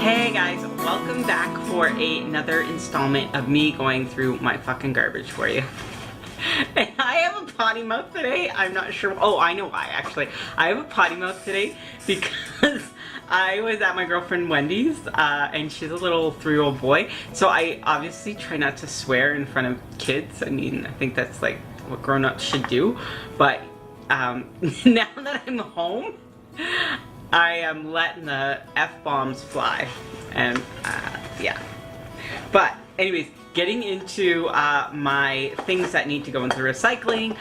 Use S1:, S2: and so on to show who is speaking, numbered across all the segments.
S1: Hey guys, welcome back for another installment of me going through my fucking garbage for you. And I have a potty mouth today. I'm not sure. Oh, I know why actually. I have a potty mouth today because I was at my girlfriend Wendy's and she's a little 3-year-old boy. So I obviously try not to swear in front of kids. I mean, I think that's like what grown-ups should do. But now that I'm home, I am letting the F-bombs fly, and yeah. But anyways, getting into my things that need to go into recycling.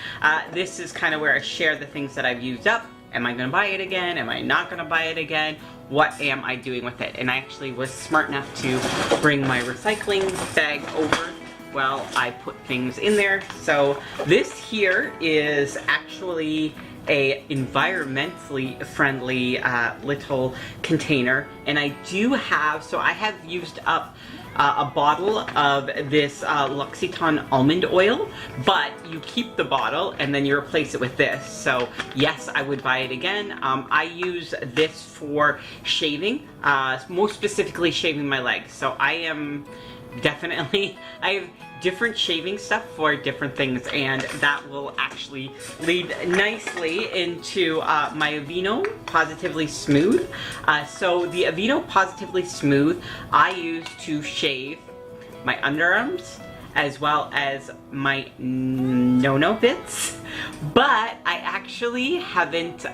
S1: This is kind of where I share the things that I've used up. Am I going to buy it again? Am I not going to buy it again? What am I doing with it? And I actually was smart enough to bring my recycling bag over while I put things in there. So this here is actually a environmentally friendly little container, and I do have, so I have used up a bottle of this L'Occitane almond oil, but you keep the bottle and then you replace it with this. So yes, I would buy it again. I use this for shaving, most specifically shaving my legs. So I am definitely, I have different shaving stuff for different things, and that will actually lead nicely into my Aveeno Positively Smooth. So the Aveeno Positively Smooth I use to shave my underarms as well as my no-no bits, but I actually haven't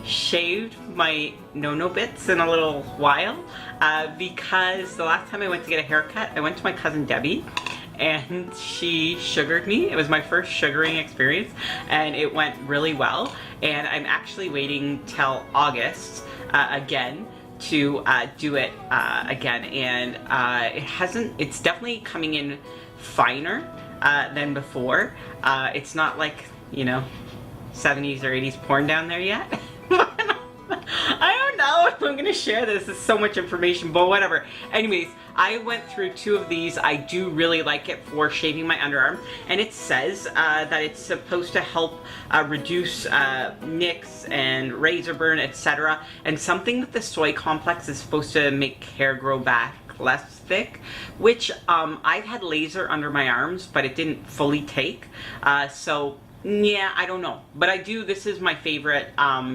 S1: shaved my no-no bits in a little while because the last time I went to get a haircut, I went to my cousin Debbie and she sugared me. It was my first sugaring experience and it went really well, and I'm actually waiting till August again to do it again, and it's definitely coming in finer than before. It's not like, you know, 70s or 80s porn down there yet. I don't know if I'm gonna share this. It's so much information, but whatever. Anyways, I went through 2 of these. I do really like it for shaving my underarm, and it says that it's supposed to help reduce nicks and razor burn, etc. And something with the soy complex is supposed to make hair grow back less thick, which I've had laser under my arms, but it didn't fully take. So yeah, I don't know, but I do. This is my favorite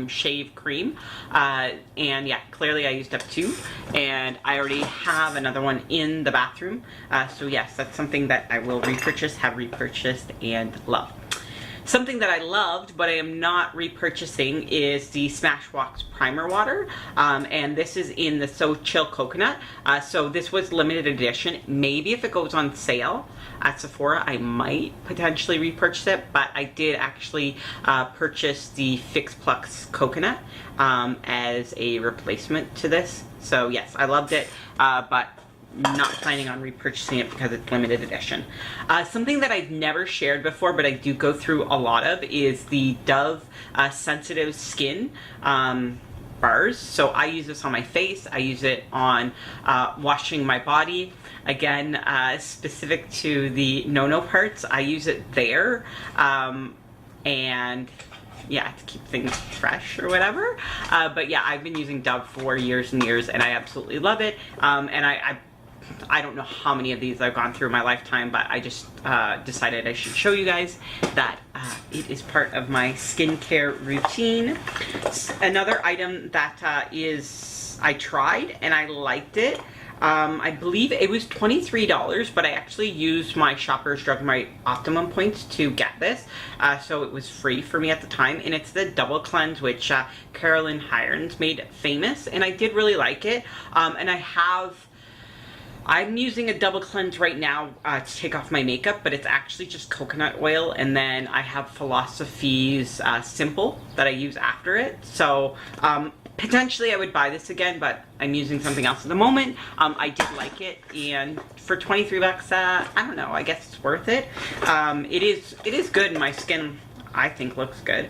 S1: shave cream, and yeah, clearly I used up 2, and I already have another one in the bathroom. So yes, that's something that I will repurchase, have repurchased, and love. Something that I loved, but I am not repurchasing, is the Smashbox Primer Water, and this is in the So Chill Coconut. So this was limited edition. Maybe if it goes on sale at Sephora, I might potentially repurchase it, but I did actually purchase the Fix Plus Coconut as a replacement to this. So yes, I loved it, but not planning on repurchasing it because it's limited edition. Something that I've never shared before, but I do go through a lot of, is the Dove Sensitive Skin bars. So I use this on my face. I use it on washing my body. Again, specific to the no-no parts, I use it there. And yeah, to keep things fresh or whatever. But yeah, I've been using Dove for years and years, and I absolutely love it. And I don't know how many of these I've gone through in my lifetime, but I just decided I should show you guys that it is part of my skincare routine. Another item that I tried and I liked it. I believe it was $23, but I actually used my Shoppers Drug Mart Optimum points to get this, so it was free for me at the time, and it's the Double Cleanse, which Carolyn Hirons made famous, and I did really like it, and I'm using a double cleanse right now to take off my makeup, but it's actually just coconut oil, and then I have Philosophy's Simple that I use after it. So potentially I would buy this again, but I'm using something else at the moment. I did like it, and for 23 bucks, I don't know, I guess it's worth it. It is good, and my skin, I think, looks good.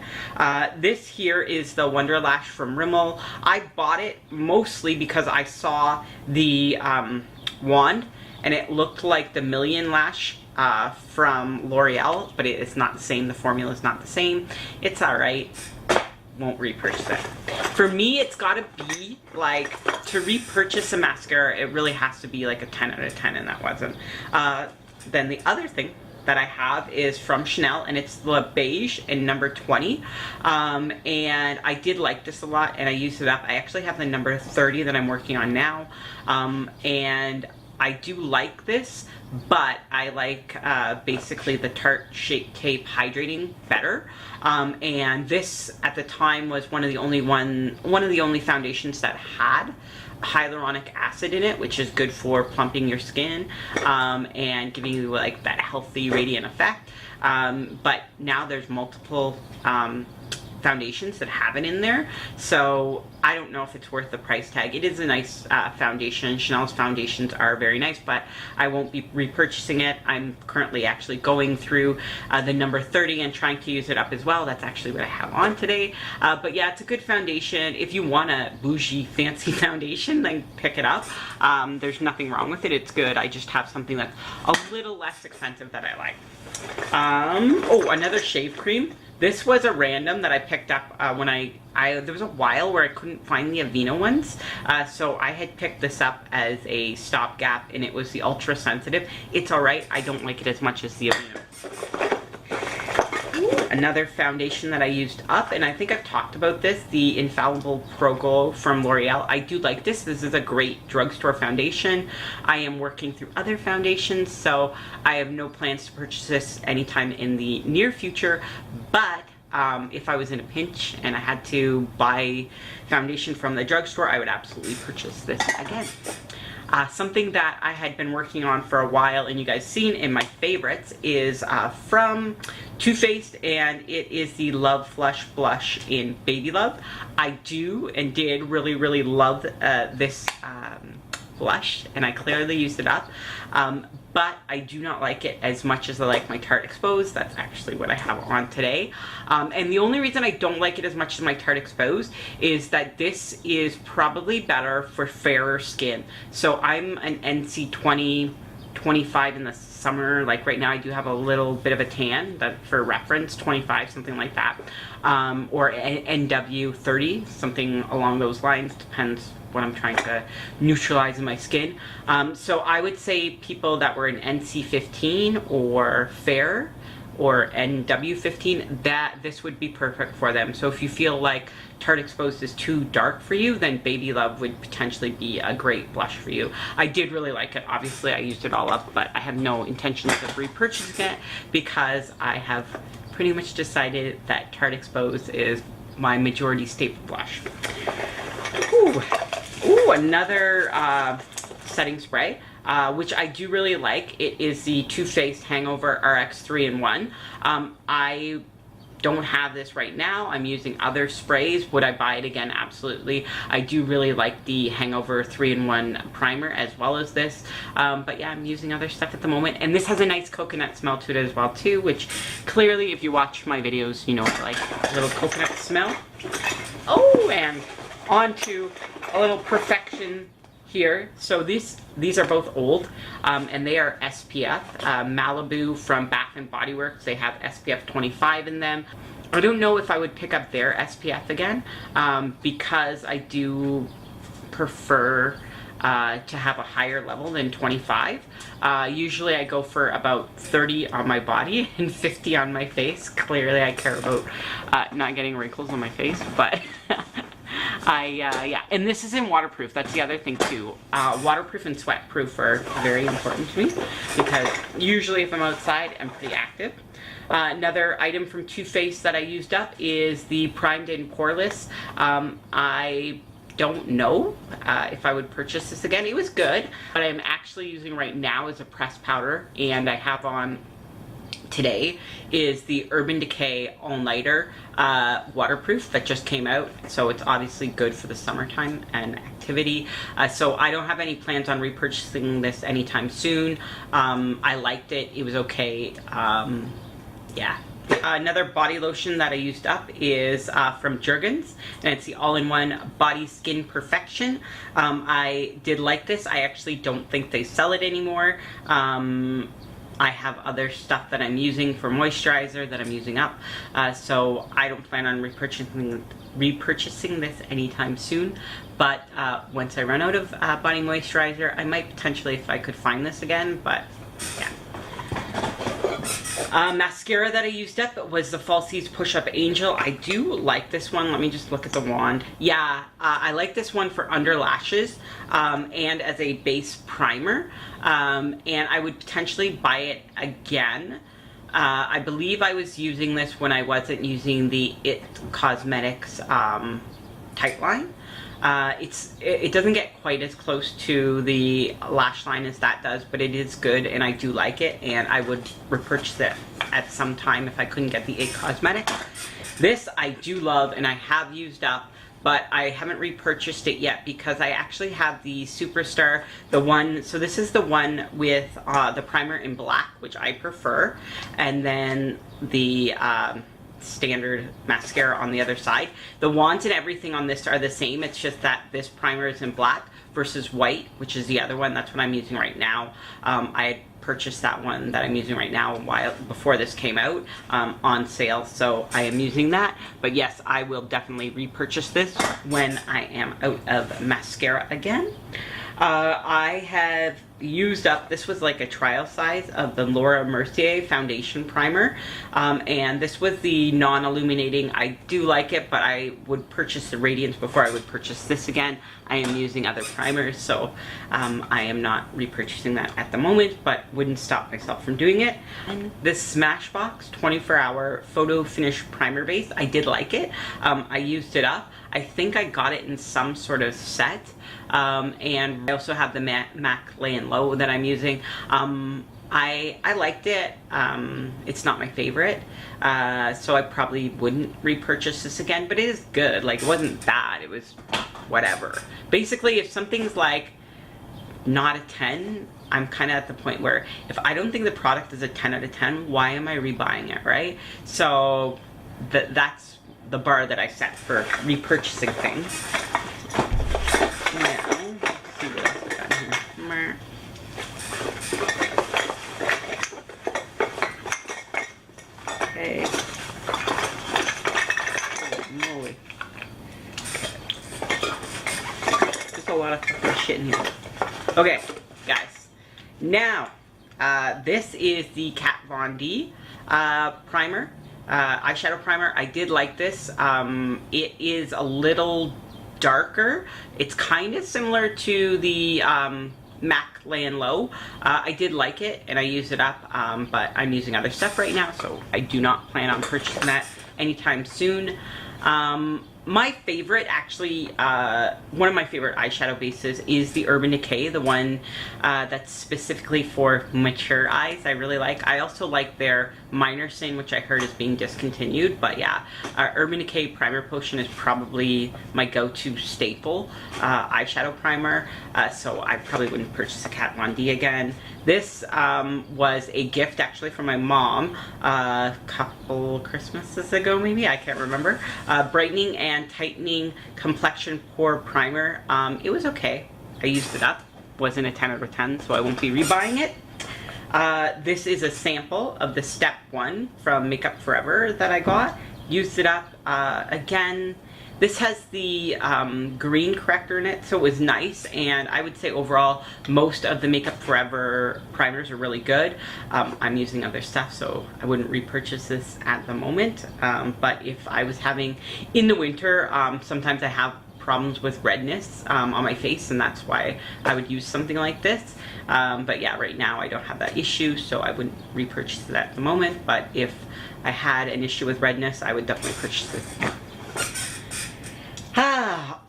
S1: This here is the Wonder Lash from Rimmel. I bought it mostly because I saw the wand, and it looked like the Million Lash from L'Oreal, but it's not the same. The formula is not the same. It's alright. Won't repurchase it. For me, it's gotta be like to repurchase a mascara, it really has to be like a 10 out of 10, and that wasn't. Then the other thing that I have is from Chanel, and it's the beige in number 20. And I did like this a lot, and I used it up. I actually have the number 30 that I'm working on now. And I do like this, but I like basically the Tarte Shape Tape Hydrating better. And this at the time was one of the only foundations that had hyaluronic acid in it, which is good for plumping your skin and giving you like that healthy radiant effect. But now there's multiple foundations that have it in there, so I don't know if it's worth the price tag. It is a nice foundation. Chanel's foundations are very nice, but I won't be repurchasing it. I'm currently actually going through the number 30 and trying to use it up as well. That's actually what I have on today. But yeah, it's a good foundation. If you want a bougie fancy foundation, then pick it up. There's nothing wrong with it. It's good. I just have something that's a little less expensive that I like. Oh, another shave cream. This was a random that I picked up when there was a while where I couldn't find the Aveeno ones. So I had picked this up as a stopgap, and it was the Ultra Sensitive. It's alright. I don't like it as much as the Aveeno. Another foundation that I used up, and I think I've talked about this, the Infallible Pro Glow from L'Oreal. I do like this. This is a great drugstore foundation. I am working through other foundations, so I have no plans to purchase this anytime in the near future, but if I was in a pinch and I had to buy foundation from the drugstore, I would absolutely purchase this again. Something that I had been working on for a while, and you guys seen in my favorites, is from Too Faced, and it is the Love Flush Blush in Baby Love. I do and did really love this blush, and I clearly used it up. But I do not like it as much as I like my Tarte Exposed. That's actually what I have on today. And the only reason I don't like it as much as my Tarte Exposed is that this is probably better for fairer skin. So I'm an NC 20, 25 in the summer. Like right now I do have a little bit of a tan, that for reference, 25, something like that. Or NW 30, something along those lines, depends what I'm trying to neutralize in my skin. So I would say people that were in NC 15 or fair or NW 15, that this would be perfect for them. So if you feel like Tarte Exposed is too dark for you, then Baby Love would potentially be a great blush for you. I did really like it. Obviously I used it all up, but I have no intentions of repurchasing it because I have pretty much decided that Tarte Exposed is my majority staple blush. Ooh, another setting spray, which I do really like. It is the Too Faced Hangover RX 3-in-1. I don't have this right now. I'm using other sprays. Would I buy it again? Absolutely. I do really like the Hangover 3-in-1 primer as well as this. But yeah, I'm using other stuff at the moment. And this has a nice coconut smell to it as well too, which clearly if you watch my videos, you know I like a little coconut smell. Oh, and on to a little Perfection here. So these are both old, and they are SPF. Malibu from Bath & Body Works, they have SPF 25 in them. I don't know if I would pick up their SPF again, because I do prefer to have a higher level than 25. Usually I go for about 30 on my body and 50 on my face. Clearly I care about not getting wrinkles on my face, but yeah, and this is in waterproof. That's the other thing too. Waterproof and sweatproof are very important to me because usually if I'm outside, I'm pretty active. Another item from Too Faced that I used up is the Primed and Poreless. I don't know if I would purchase this again. It was good, but I'm actually using right now as a pressed powder, and I have on today is the Urban Decay All-Nighter waterproof that just came out, so it's obviously good for the summertime and activity. So I don't have any plans on repurchasing this anytime soon. I liked it. It was okay. Yeah. Another body lotion that I used up is from Jergens, and it's the all-in-one Body Skin Perfection. I did like this. I actually don't think they sell it anymore. I have other stuff that I'm using for moisturizer that I'm using up, so I don't plan on repurchasing this anytime soon. But once I run out of body moisturizer, I might potentially, if I could find this again, but yeah. Mascara that I used up was the Falsies Push Up Angel. I do like this one. Let me just look at the wand. Yeah, I like this one for under lashes and as a base primer. And I would potentially buy it again. I believe I was using this when I wasn't using the It Cosmetics tight line. It doesn't get quite as close to the lash line as that does, but it is good and I do like it, and I would repurchase it at some time if I couldn't get the It Cosmetics. This I do love and I have used up, but I haven't repurchased it yet because I actually have the Superstar, the one, so this is the one with the primer in black, which I prefer, and then the standard mascara on the other side. The wands and everything on this are the same, it's just that this primer is in black versus white, which is the other one. That's what I'm using right now. I had purchased that one that I'm using right now a while before this came out on sale, so I am using that. But yes, I will definitely repurchase this when I am out of mascara again. I have used up, this was like a trial size of the Laura Mercier foundation primer, and this was the non-illuminating. I do like it, but I would purchase the Radiance before I would purchase this again. I am using other primers, so I am not repurchasing that at the moment, but wouldn't stop myself from doing it. And this Smashbox 24-hour photo finish primer base, I did like it. I used it up. I think I got it in some sort of set, and I also have the MAC Lay Low that I'm using. I liked it. It's not my favorite, so I probably wouldn't repurchase this again, but it is good. Like, it wasn't bad, it was whatever. Basically, if something's like not a 10, I'm kind of at the point where if I don't think the product is a 10 out of 10, why am I rebuying it, right? So that's the bar that I set for repurchasing things. Now, let's see what else I got here. Okay. Holy moly. There's a lot of fucking shit in here. Okay, guys. Now, this is the Kat Von D primer. Eyeshadow primer. I did like this. It is a little darker. It's kind of similar to the MAC Lay Low. I did like it and I used it up, but I'm using other stuff right now, so I do not plan on purchasing that anytime soon. My favorite, actually, one of my favorite eyeshadow bases is the Urban Decay, the one that's specifically for mature eyes. I really like. I also like their Minor Sin, which I heard is being discontinued, but yeah, Urban Decay Primer Potion is probably my go-to staple eyeshadow primer, so I probably wouldn't purchase a Kat Von D again. This was a gift actually from my mom a couple Christmases ago, maybe, I can't remember. Brightening and Tightening Complexion Pore Primer. It was okay. I used it up. Wasn't a 10 out of 10, so I won't be rebuying it. This is a sample of the Step 1 from Makeup Forever that I got. Used it up. Again, this has the green corrector in it, so it was nice, and I would say overall most of the Makeup Forever primers are really good. I'm using other stuff, so I wouldn't repurchase this at the moment, but if I was having, in the winter, sometimes I have problems with redness on my face, and that's why I would use something like this. But yeah, right now I don't have that issue, so I wouldn't repurchase it at the moment, but if I had an issue with redness, I would definitely purchase this.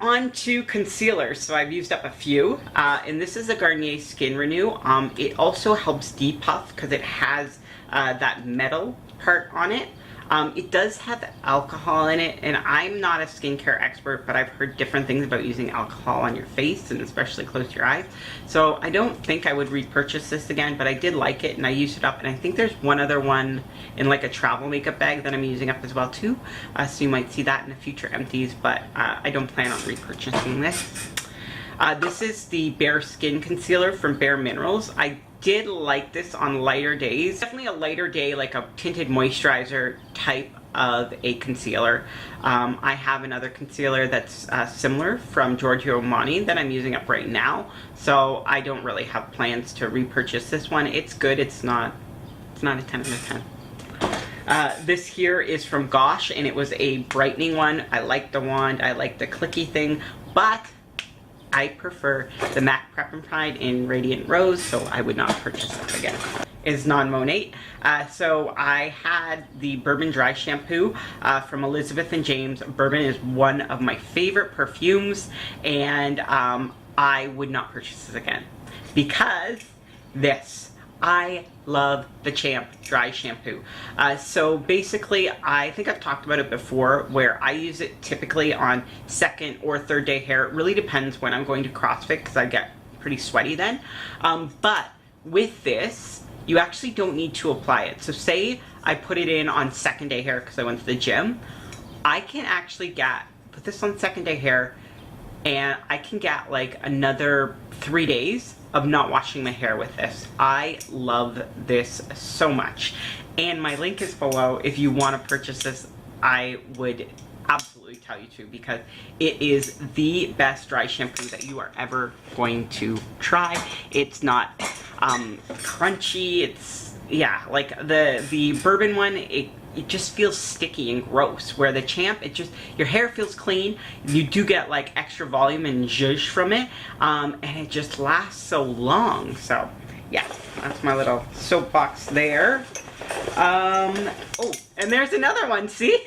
S1: On to concealers. So I've used up a few, and this is a Garnier Skin Renew. It also helps depuff because it has that metal part on it. It does have alcohol in it, and I'm not a skincare expert, but I've heard different things about using alcohol on your face, and especially close to your eyes. So I don't think I would repurchase this again, but I did like it, and I used it up, and I think there's one other one in like a travel makeup bag that I'm using up as well too. So you might see that in a future Empties, but I don't plan on repurchasing this. This is the Bare Skin Concealer from Bare Minerals. I did like this on lighter days. Definitely a lighter day, like a tinted moisturizer type of a concealer. I have another concealer that's similar from Giorgio Armani that I'm using up right now, so I don't really have plans to repurchase this one. It's good. It's not a 10 out of 10. This here is from Gosh, and it was a brightening one. I like the wand, I like the clicky thing, but I prefer the MAC Prep and Pride in Radiant Rose, so I would not purchase it again. Is non-Monat. So I had the Bourbon Dry Shampoo from Elizabeth and James. Bourbon is one of my favorite perfumes, and I would not purchase this again because this. I love the Champ Dry Shampoo. So basically, I think I've talked about it before, where I use it typically on second or third day hair. It really depends when I'm going to CrossFit because I get pretty sweaty then. But with this, you actually don't need to apply it. So say I put it in on second day hair because I went to the gym. I can actually put this on second day hair, and I can get like another 3 days of not washing my hair with this. I love this so much. And my link is below if you want to purchase this. I would absolutely tell you to, because it is the best dry shampoo that you are ever going to try. It's not crunchy. It's, yeah, like the bourbon one, it just feels sticky and gross, where the Champ, your hair feels clean. You do get like extra volume and zhuzh from it, and it just lasts so long. So yeah, that's my little soapbox there. Oh, and there's another one. See,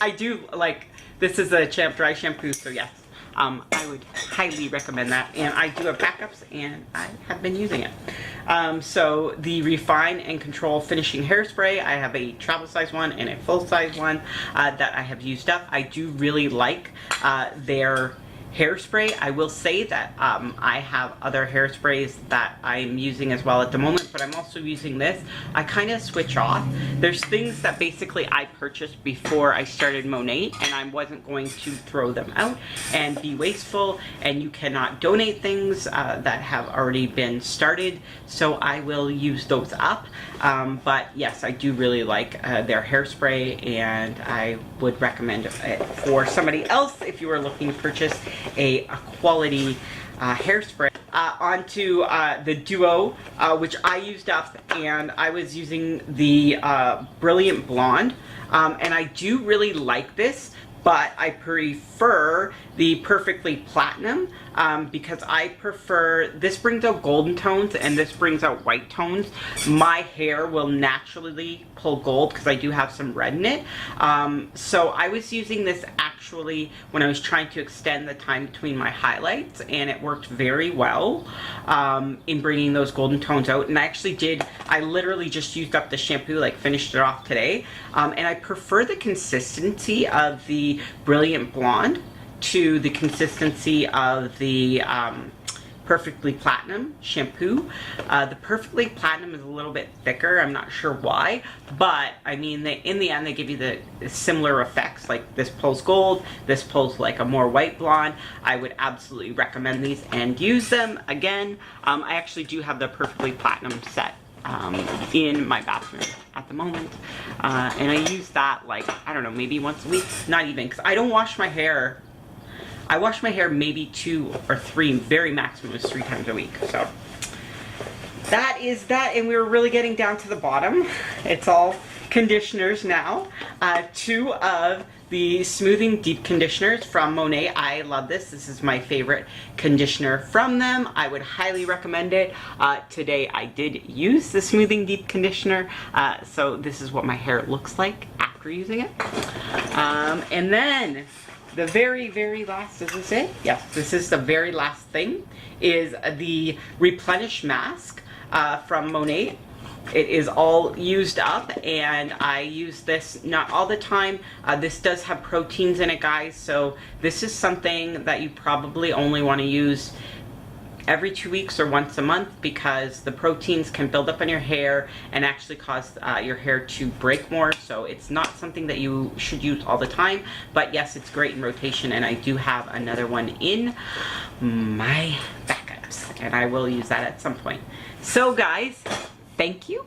S1: I do like, this is a Champ Dry Shampoo, so yes, I would highly recommend that, and I do have backups, and I have been using it. So the Refine and Control Finishing Hairspray, I have a travel size one and a full size one that I have used up. I do really like their hairspray. I will say that I have other hairsprays that I'm using as well at the moment, but I'm also using this. I kind of switch off. There's things that basically I purchased before I started Monat, and I wasn't going to throw them out and be wasteful, and you cannot donate things that have already been started, so I will use those up. But yes, I do really like their hairspray, and I would recommend it for somebody else if you are looking to purchase a quality hairspray. Onto the Duo, which I used up, and I was using the Brilliant Blonde, and I do really like this, but I prefer the Perfectly Platinum because I prefer, this brings out golden tones and this brings out white tones. My hair will naturally pull gold because I do have some red in it. So I was using this actually when I was trying to extend the time between my highlights, and it worked very well in bringing those golden tones out. And I literally just used up the shampoo, like finished it off today. And I prefer the consistency of the Brilliant Blonde to the consistency of the Perfectly Platinum shampoo. The Perfectly Platinum is a little bit thicker. I'm not sure why, but I mean, in the end, they give you the similar effects. Like this pulls gold, this pulls like a more white blonde. I would absolutely recommend these and use them. Again, I actually do have the Perfectly Platinum set in my bathroom at the moment, and I use that, like, I don't know, maybe once a week. Not even, because I don't wash my hair. I wash my hair maybe 2 or 3, very maximum is 3 times a week. So that is that, and we're really getting down to the bottom. It's all conditioners now. 2 of the Smoothing Deep Conditioners from Monat. I love this. This is my favorite conditioner from them. I would highly recommend it. Today I did use the Smoothing Deep Conditioner, so this is what my hair looks like after using it. And then the very, very last, does it say? Yes, this is the very last thing, is the Replenish Mask from Monat. It is all used up, and I use this not all the time. This does have proteins in it, guys, so this is something that you probably only want to use every 2 weeks or once a month, because the proteins can build up on your hair and actually cause your hair to break more. So it's not something that you should use all the time, but yes, it's great in rotation, and I do have another one in my backups. and I will use that at some point. So guys, thank you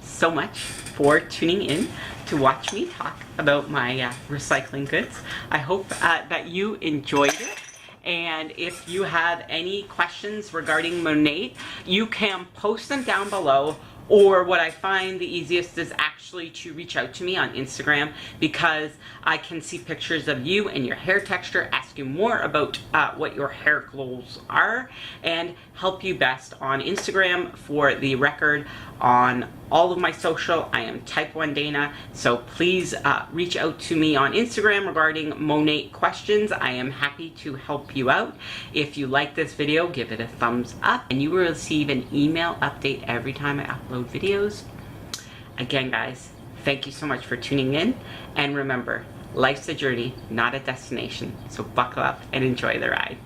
S1: so much for tuning in to watch me talk about my recycling goods. I hope that you enjoyed it. And if you have any questions regarding Monat, you can post them down below, or what I find the easiest is actually to reach out to me on Instagram, because I can see pictures of you and your hair texture, ask you more about what your hair goals are, and help you best on Instagram. For the record, on all of my social, I am Type 1 Dana, so please reach out to me on Instagram regarding Monat questions. I am happy to help you out. If you like this video, give it a thumbs up, and you will receive an email update every time I upload videos. Again, guys, thank you so much for tuning in, and remember, life's a journey, not a destination, so buckle up and enjoy the ride.